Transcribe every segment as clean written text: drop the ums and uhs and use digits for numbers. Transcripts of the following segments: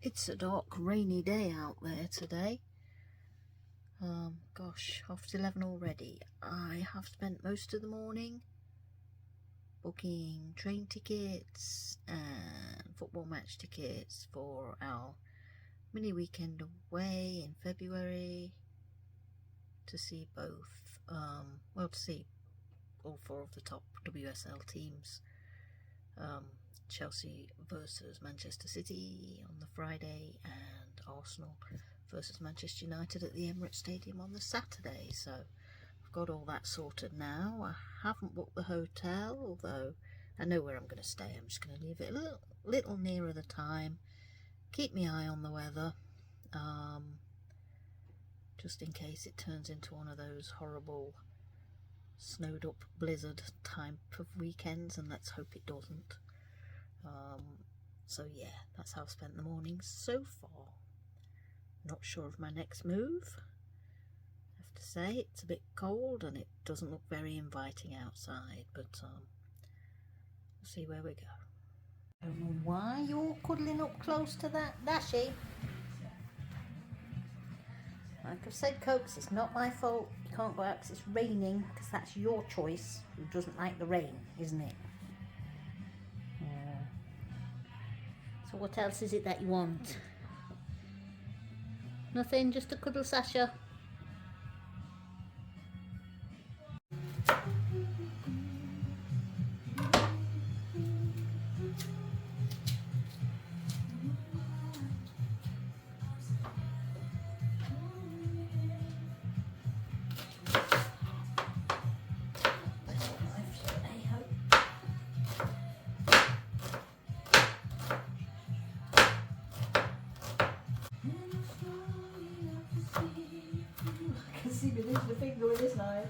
It's a dark, rainy day out there today. Gosh, after 11 already. I have spent most of the morning booking train tickets and football match tickets for our mini weekend away in February to see both, to see all four of the top WSL teams. Chelsea versus Manchester City on the Friday and Arsenal versus Manchester United at the Emirates Stadium on the Saturday. So I've got all that sorted now. I haven't booked the hotel, although I know where I'm going to stay. I'm just going to leave it a little nearer the time, keep my eye on the weather, just in case it turns into one of those horrible snowed up blizzard type of weekends, and let's hope it doesn't. So yeah, that's how I've spent the morning so far. Not sure of my next move. I have to say it's a bit cold and it doesn't look very inviting outside, but we'll see where we go. I don't know why you're cuddling up close to that Dashy. Like I've said, Cokes, it's not my fault you can't go out because it's raining, because that's your choice. Who doesn't like the rain, isn't it? So what else is it that you want? Nothing, just a cuddle, Sasha. I can see me lifting the finger with this knife.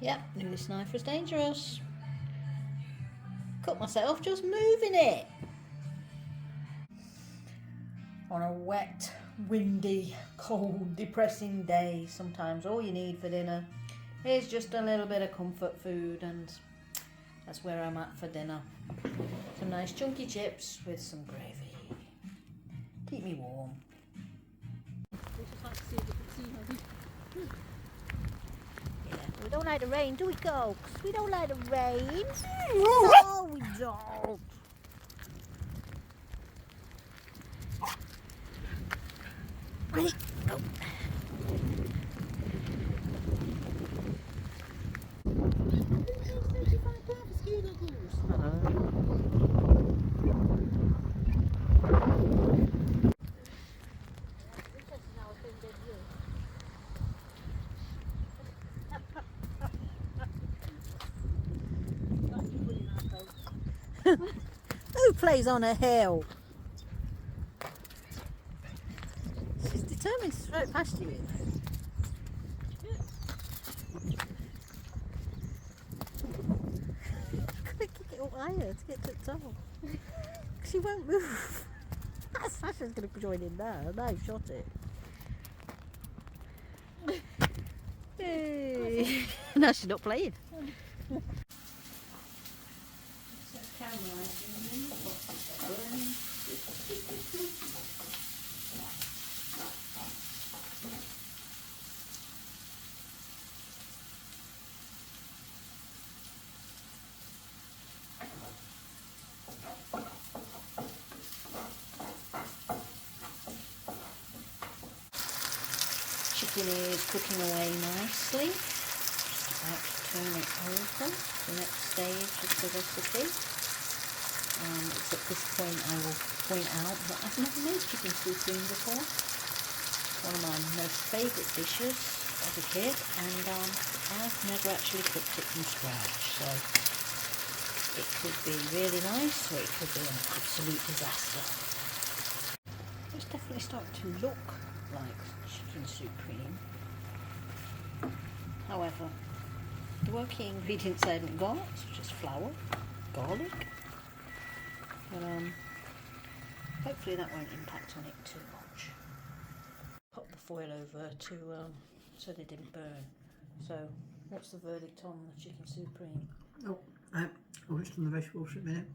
Yep, knew this knife was dangerous. Cut myself just moving it. On a wet, windy, cold, depressing day, sometimes all you need for dinner is just a little bit of comfort food, and that's where I'm at for dinner. Some nice chunky chips with some gravy. Keep me warm. Yeah, we don't like the rain, do we, Cokes? We don't like the rain. No, we don't. Right, go. Who plays on a hill? She's determined to throw it past you. I've got to kick it up higher to get to the top. She won't move. Sasha's going to join in there. No, I've shot it. Hey. No, she's not playing. Chicken is cooking away nicely. Just about to turn it over. The next stage of the recipe. It's at this point I will point out that I've never made chicken soup before. One of my most favourite dishes as a kid, and I've never actually cooked it from scratch. So it could be really nice, or it could be an absolute disaster. It's definitely starting to look like chicken soup cream. However, the working ingredients I haven't got, just flour, garlic, but hopefully that won't impact on it too much. Pop foil over to so they didn't burn. So, what's the verdict on the chicken supreme? Oh, I was on the vegetables for a minute.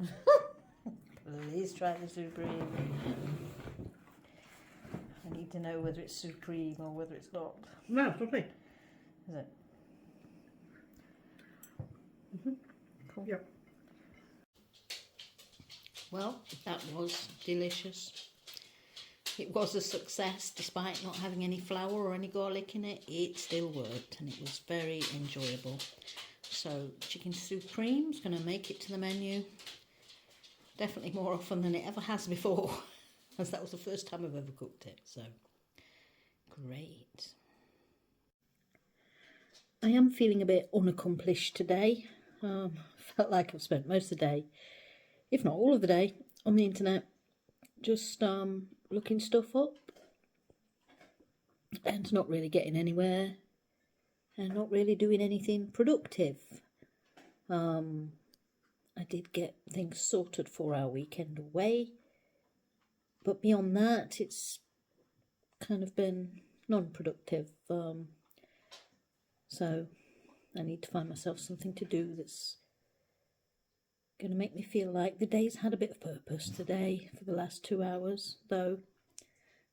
Please try the supreme. I need to know whether it's supreme or whether it's not. No, it's lovely. Is it? Cool. Yep. Well, that was delicious. It was a success despite not having any flour or any garlic in it. It still worked and it was very enjoyable. So chicken supreme is going to make it to the menu. Definitely more often than it ever has before, as that was the first time I've ever cooked it. So great. I am feeling a bit unaccomplished today. Felt like I've spent most of the day, if not all of the day, on the internet, just looking stuff up and not really getting anywhere and not really doing anything productive. I did get things sorted for our weekend away, but beyond that it's kind of been non-productive. So I need to find myself something to do that's going to make me feel like the day's had a bit of purpose today for the last 2 hours. Though,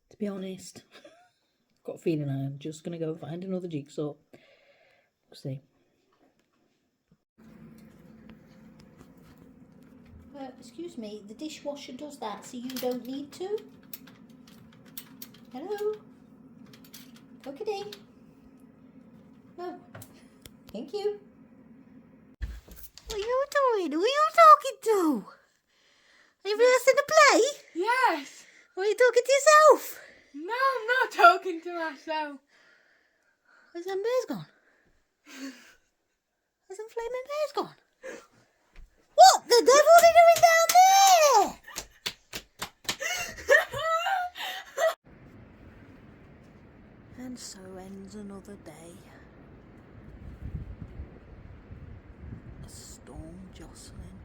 to be honest, I've got a feeling I'm just going to go find another jigsaw. We'll see. Excuse me, the dishwasher does that, so you don't need to? Hello? Cockatoo? No. Thank you. What are you doing? Who are you talking to? Are you rehearsing a play? Yes. Or are you talking to yourself? No, I'm not talking to myself. Where's them bears gone? Where's them flaming bears gone? What the devil are they doing down there? And so ends another day. A storm jostling.